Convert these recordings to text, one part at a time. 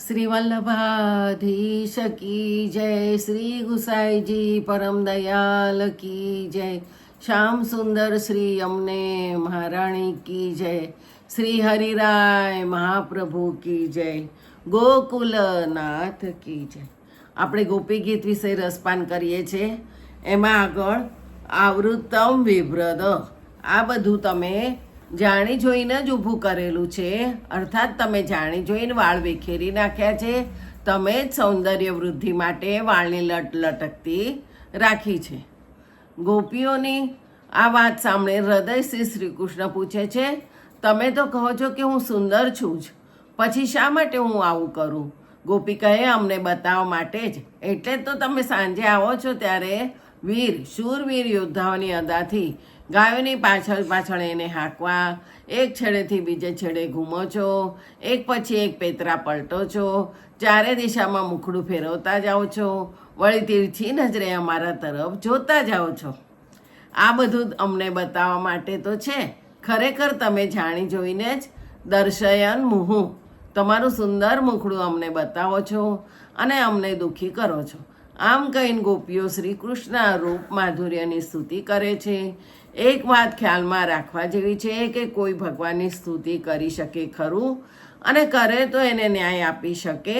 શ્રી વલ્લભાધીશ કી જય, શ્રી ગુસાઈજી પરમ દયાલ કી જય, શ્યામ સુંદર શ્રી અમને મહારાણી કી જય, શ્રી હરિરાય મહાપ્રભુ કી જય, ગોકુલનાથ કી જય. આપણે ગોપી ગીત વિશે રસપાન કરીએ છીએ. એમાં આગળ આવૃત્તમ વિભ્રદ, આ બધું તમે જાણી જોઈને જ ઊભું કરેલું છે, અર્થાત તમે જાણી જોઈને વાળ વિખેરી નાખ્યા છે. તમે જ સૌંદર્ય વૃદ્ધિ માટે વાળની લટ લટકતી રાખી છે. ગોપીઓની આ વાત સાંભળે હૃદયથી શ્રી કૃષ્ણ પૂછે છે, તમે તો કહો છો કે હું સુંદર છું જ, પછી શા માટે હું આવું કરું? ગોપી કહે, અમને બતાવવા માટે જ. એટલે જ તો તમે સાંજે આવો છો ત્યારે શૂરવીર યોદ્ધાઓની અદાથી ગાયોની પાછળ પાછળ એને હાંકવા, એક છેડેથી બીજે છેડે ઘૂમો છો, એક પછી એક પેતરા પલટો છો, ચારે દિશામાં મુખડું ફેરવતા જાઓ છો, વળી તીરછી નજરે અમારા તરફ જોતા જાઓ છો. આ બધું અમને બતાવવા માટે તો છે. ખરેખર તમે જાણી જોઈને જ દર્શયન મુહુ, તમારું સુંદર મુખડું અમને બતાવો છો અને અમને દુઃખી કરો છો. આમ કહીને ગોપીઓ શ્રી કૃષ્ણના રૂપ માધુર્યની સ્તુતિ કરે છે. એક વાત ખ્યાલમાં રાખવા જેવી છે કે કોઈ ભગવાનની સ્તુતિ કરી શકે ખરું, અને કરે તો એને ન્યાય આપી શકે.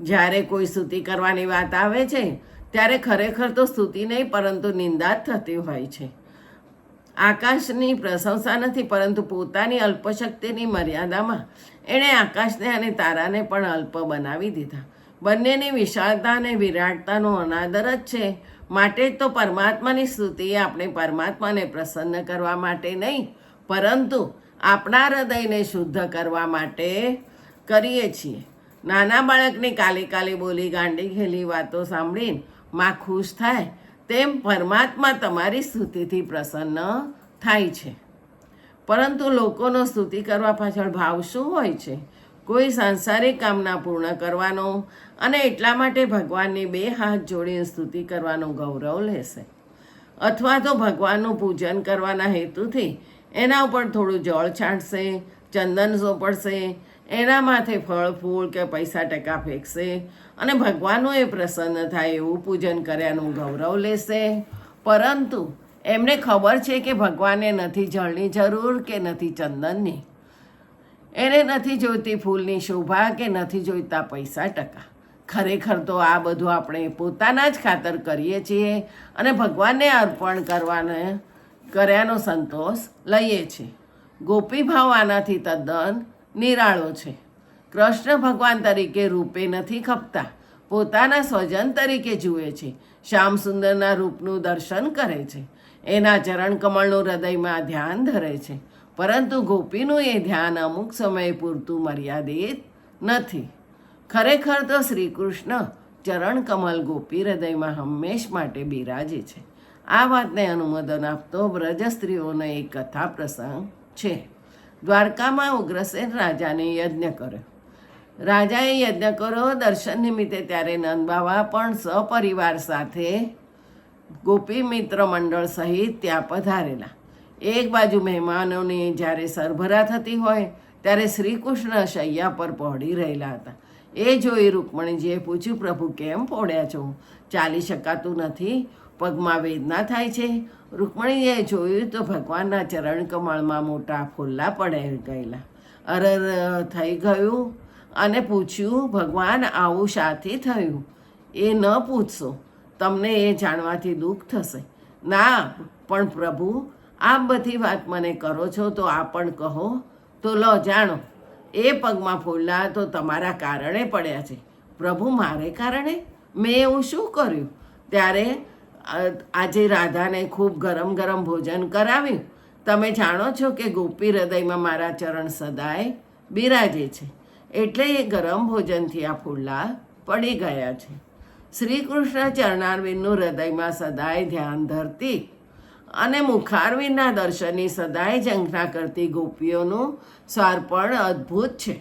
જ્યારે કોઈ સ્તુતિ કરવાની વાત આવે છે ત્યારે ખરેખર તો સ્તુતિ નહીં પરંતુ નિંદા જ થતી હોય છે. આકાશની પ્રશંસા નથી, પરંતુ પોતાની અલ્પશક્તિની મર્યાદામાં એણે આકાશને અને તારાને પણ અલ્પ બનાવી દીધા. બંનેની વિશાળતા અને વિરાટતાનો અનાદર જ છે. માટે જ તો પરમાત્માની સ્તુતિ આપણે પરમાત્માને પ્રસન્ન કરવા માટે નહીં, પરંતુ આપણા હૃદયને શુદ્ધ કરવા માટે કરીએ છીએ. નાના બાળકની કાલી કાલી બોલી, ગાંડી ખેલી વાતો સાંભળીને માં ખુશ થાય, તેમ પરમાત્મા તમારી સ્તુતિથી પ્રસન્ન થાય છે. પરંતુ લોકોનો સ્તુતિ કરવા પાછળ ભાવ શું હોય છે? કોઈ સાંસારિક કામના પૂર્ણ કરવાનો અને એટલા માટે ભગવાનની બે હાથ જોડીને સ્તુતિ કરવાનો ગૌરવ લેશે, અથવા તો ભગવાનનું પૂજન કરવાના હેતુથી એના ઉપર થોડું જળ છાંટશે, ચંદન સોંપડશે, એના માથે ફળ ફૂલ કે પૈસા ટકા ફેંકશે અને ભગવાનનું એ પ્રસન્ન થાય એવું પૂજન કર્યાનું ગૌરવ લેશે. પરંતુ એમને ખબર છે કે ભગવાનને નથી જળની જરૂર કે નથી ચંદનની, એને નથી જોઈતી ફૂલની શોભા કે નથી જોઈતા પૈસા ટકા. ખરેખર તો આ બધું આપણે પોતાના જ ખાતર કરીએ છીએ અને ભગવાનને અર્પણ કર્યાનો સંતોષ લઈએ છીએ. ગોપી ભાવ આનાથી તદ્દન નિરાળો છે. કૃષ્ણ ભગવાન તરીકે રૂપે નથી ખપતા, પોતાના સ્વજન તરીકે જુએ છે. શ્યામ સુંદરના રૂપનું દર્શન કરે છે, એના ચરણ કમળનું હૃદયમાં ધ્યાન ધરે છે. પરંતુ ગોપીનું એ ધ્યાન અમુક સમય પૂરતું મર્યાદિત નથી. ખરેખર તો શ્રી કૃષ્ણ ચરણ કમલ ગોપી હૃદયમાં હંમેશ માટે બિરાજે છે. આ વાતને અનુમોદન આપતો બ્રજ સ્ત્રીઓનો એક કથા પ્રસંગ છે. દ્વારકામાં ઉગ્રસેન રાજાને યજ્ઞ કર્યો. રાજાએ યજ્ઞ કર્યો દર્શન નિમિત્તે, ત્યારે નંદબાવા પણ સપરિવાર સાથે ગોપી મિત્ર મંડળ સહિત ત્યાં પધારેલા. એક બાજુ મહેમાનોની જ્યારે સરભરા થતી હોય ત્યારે શ્રી કૃષ્ણ શૈયા પર પહોળી રહેલા હતા. એ જોઈ રૂકમણીજીએ પૂછ્યું, પ્રભુ કેમ પહોળ્યા છો? ચાલી શકાતું નથી? પગમાં વેદના થાય છે? રૂકમણીજીએ જોયું તો ભગવાનના ચરણ કમળમાં મોટા ફોલ્લા પડાઈ ગયેલા. અરર થઈ ગયું અને પૂછ્યું, ભગવાન આવું શાથી થયું? એ ન પૂછશો, તમને એ જાણવાથી દુઃખ થશે. ના પણ પ્રભુ, આ બધી વાત મને કરો છો તો આ પણ કહો તો લો જાણો. એ પગમાં ફોલ્લા તો તમારા કારણે પડ્યા છે. પ્રભુ, મારે કારણે? મેં એવું શું કર્યું? ત્યારે આજે રાધાને ખૂબ ગરમ ગરમ ભોજન કરાવ્યું. તમે જાણો છો કે ગોપી હૃદયમાં મારા ચરણ સદાય બિરાજે છે, એટલે એ ગરમ ભોજનથી આ ફોલ્લા પડી ગયા છે. શ્રી કૃષ્ણ ચરણારવિંદનું હૃદયમાં સદાય ધ્યાન ધરતી અને મુખારવિંદના દર્શનની સદાય ઝંખના કરતી ગોપીઓનું સ્વાર્પણ અદ્ભુત છે.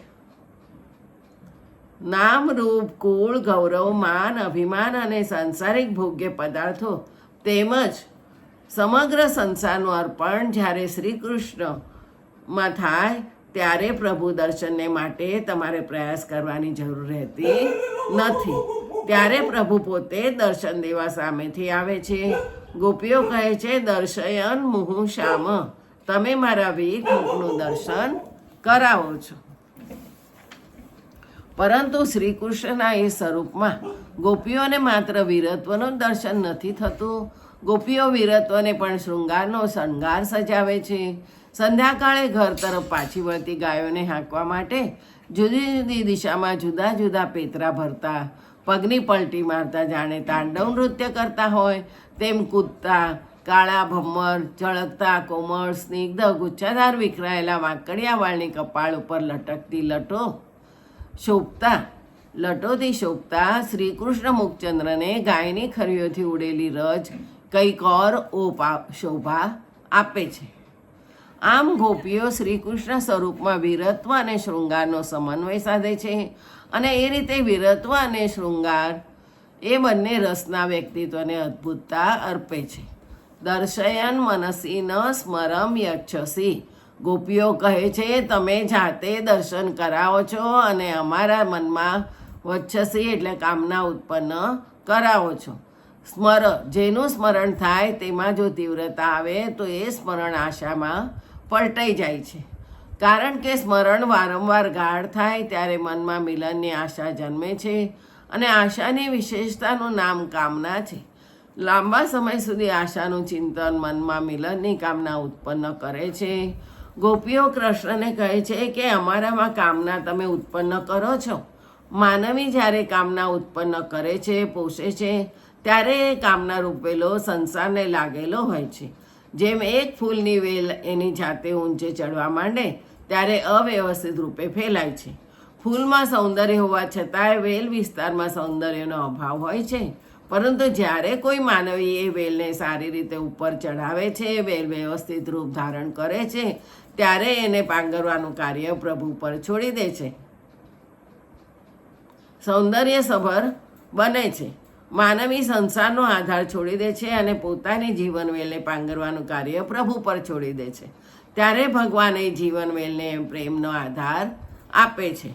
નામ, રૂપ, કુળ, ગૌરવ, માન, અભિમાન અને સાંસારિક ભોગ્ય પદાર્થો તેમજ સમગ્ર સંસારનું અર્પણ જ્યારે શ્રી કૃષ્ણમાં થાય ત્યારે પ્રભુ દર્શનને માટે તમારે પ્રયાસ કરવાની જરૂર રહેતી નથી. ત્યારે પ્રભુ પોતે દર્શન દેવા સામેથી આવે છે. ગોપીઓ કહે છે, દર્શયન મુહુ શ્યામ, તમે મારા વીર મુખનું દર્શન કરાવો છો. પરંતુ શ્રી કૃષ્ણના એ સ્વરૂપમાં ગોપીઓને માત્ર વીરત્વનું દર્શન નથી થતું. ગોપીઓ વીરત્વને પણ શૃંગારનો શણગાર સજાવે છે. સંધ્યાકાળે ઘર તરફ પાછી વળતી ગાયોને હાંકવા માટે જુદી જુદી દિશામાં જુદા જુદા પેતરા ભરતા, પગની પલટી મારતા, જાણે તાંડવ નૃત્ય કરતા હોય તેમ કૂદતા, કાળા ભમ્મર ઝળકતા, કોમળ સ્નિગ્ધ ગુચ્છાદાર વિખરાયેલા વાંકડિયા વાળની કપાળ ઉપર લટકતી લટોથી શોભતા શ્રી કૃષ્ણ મુખચંદ્રને ગાયની ખરીઓથી ઉડેલી રજ કંઈક ઓર શોભા આપે છે. આમ ગોપીઓ શ્રી કૃષ્ણ સ્વરૂપમાં વીરત્વ અને શૃંગારનો સમન્વય સાધે છે અને એ રીતે વીરત્વ અને શૃંગાર એ બંને રસના વ્યક્તિત્વને અદ્ભુતતા અર્પે છે. દર્શયન મનસી ન સ્મરમ યચ્છસી, ગોપીઓ કહે છે, તમે જાતે દર્શન કરાવો છો અને અમારા મનમાં વચ્છસી એટલે કામના ઉત્પન્ન કરાવો છો. જેનું સ્મરણ થાય તેમાં જો તીવ્રતા આવે તો એ સ્મરણ આશામાં પલટાઈ જાય છે. કારણ કે સ્મરણ વારંવાર ગાઢ થાય ત્યારે મનમાં મિલનની આશા જન્મે છે અને આશાની વિશેષતાનું નામ કામના છે. લાંબા સમય સુધી આશાનું ચિંતન મનમાં મિલનની કામના ઉત્પન્ન કરે છે. ગોપીઓ કૃષ્ણને કહે છે કે અમારામાં કામના તમે ઉત્પન્ન કરો છો. માનવી જ્યારે કામના ઉત્પન્ન કરે છે, પોષે છે, ત્યારે એ કામના રૂપેલો સંસારને લાગેલો હોય છે. જેમ એક ફૂલની વેલ એની જાતે ઊંચે ચડવા માંડે ત્યારે અવ્યવસ્થિત રૂપે ફેલાય છે. ફૂલમાં સૌંદર્ય હોવા છતાંય વેલ વિસ્તારમાં સૌંદર્યનો અભાવ હોય છે. પરંતુ જ્યારે કોઈ માનવી એ વેલને સારી રીતે ઉપર ચઢાવે છે, વેલ વ્યવસ્થિત રૂપ ધારણ કરે છે, ત્યારે એને પાંગરવાનું કાર્ય પ્રભુ પર છોડી દે છે, સૌંદર્ય સભર બને છે. માનવી સંસારનો આધાર છોડી દે છે અને પોતાની જીવનવેલને પાંગરવાનું કાર્ય પ્રભુ પર છોડી દે છે. ત્યારે ભગવાન એ જીવનવેલને પ્રેમનો આધાર આપે છે.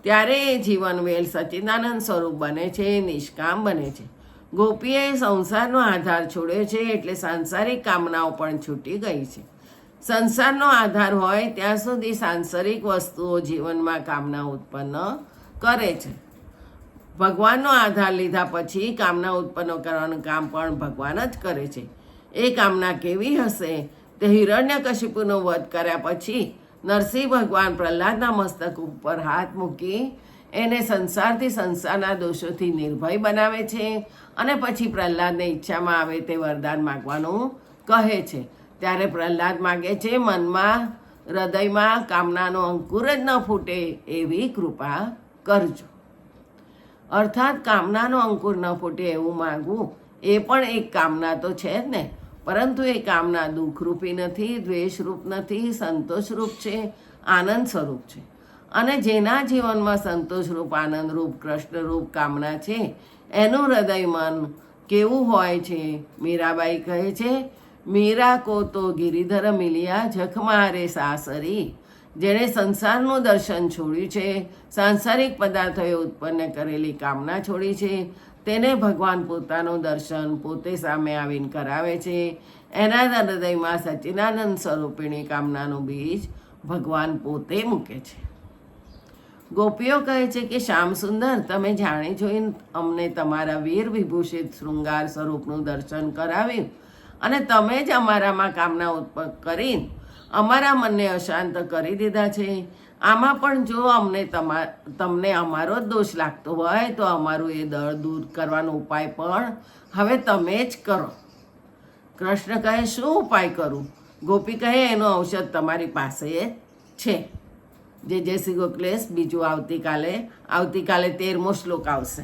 ત્યારે એ જીવનવેલ સચ્ચિદાનંદ સ્વરૂપ બને છે, નિષ્કામ બને છે. ગોપીએ સંસારનો આધાર છોડ્યો છે એટલે સાંસારિક કામનાઓ પણ છૂટી ગઈ છે. સંસારનો આધાર હોય ત્યાં સુધી સાંસારિક વસ્તુઓ જીવનમાં કામના ઉત્પન્ન કરે છે. ભગવાનનો આધાર લીધા પછી કામના ઉત્પન્ન કરવાનું કામ પણ ભગવાન જ કરે છે. એ કામના કેવી હશે તે હિરણ્યકશિપુનો વધ કર્યા પછી નરસિંહ ભગવાન પ્રહલાદના મસ્તક ઉપર હાથ મૂકી એને સંસારના દોષોથી નિર્ભય બનાવે છે અને પછી પ્રહલાદને ઈચ્છામાં આવે તે વરદાન માગવાનું કહે છે. ત્યારે પ્રહલાદ માગે છે, મનમાં હૃદયમાં કામનાનો અંકુર જ ન ફૂટે એવી કૃપા કરજો. અર્થાત કામનાનો અંકુર ન ફૂટે એવું માગવું એ પણ એક કામના તો છે જ ને. પરંતુ એ કામના દુઃખરૂપી નથી, દ્વેષરૂપ નથી, સંતોષરૂપ છે, આનંદ સ્વરૂપ છે. અને જેના જીવનમાં સંતોષરૂપ, આનંદરૂપ, કૃષ્ણરૂપ કામના છે એનું હૃદય મન કેવું હોય છે? મીરાબાઈ કહે છે, મીરા કો તો ગિરિધર મિલિયા જખ મારે સાસરી. જેણે સંસારનું દર્શન છોડ્યું છે, સાંસારિક પદાર્થોએ ઉત્પન્ન કરેલી કામના છોડી છે, તેને ભગવાન પોતાનું દર્શન પોતે સામે આવીને કરાવે છે. એના હૃદયમાં સચ્ચિદાનંદ સ્વરૂપિણી કામનાનું બીજ ભગવાન પોતે મૂકે છે. ગોપીઓ કહે છે કે શ્યામ સુંદર, તમે જાણી જોઈને અમને તમારા વીર વિભૂષિત શૃંગાર સ્વરૂપનું દર્શન કરાવ્યું અને તમે જ અમારામાં કામના ઉત્પન્ન કરીને અમારા મનને અશાંત કરી દીધા છે. આમાં પણ જો તમને અમારો જ દોષ લાગતો હોય તો અમારું એ દળ દૂર કરવાનો ઉપાય પણ હવે તમે જ કરો. કૃષ્ણ કહે, શું ઉપાય કરું? ગોપી કહે, એનો ઔષધ તમારી પાસે છે. જય શ્રી ગોખલેશ. બીજું આવતીકાલે 13મો શ્લોક આવશે.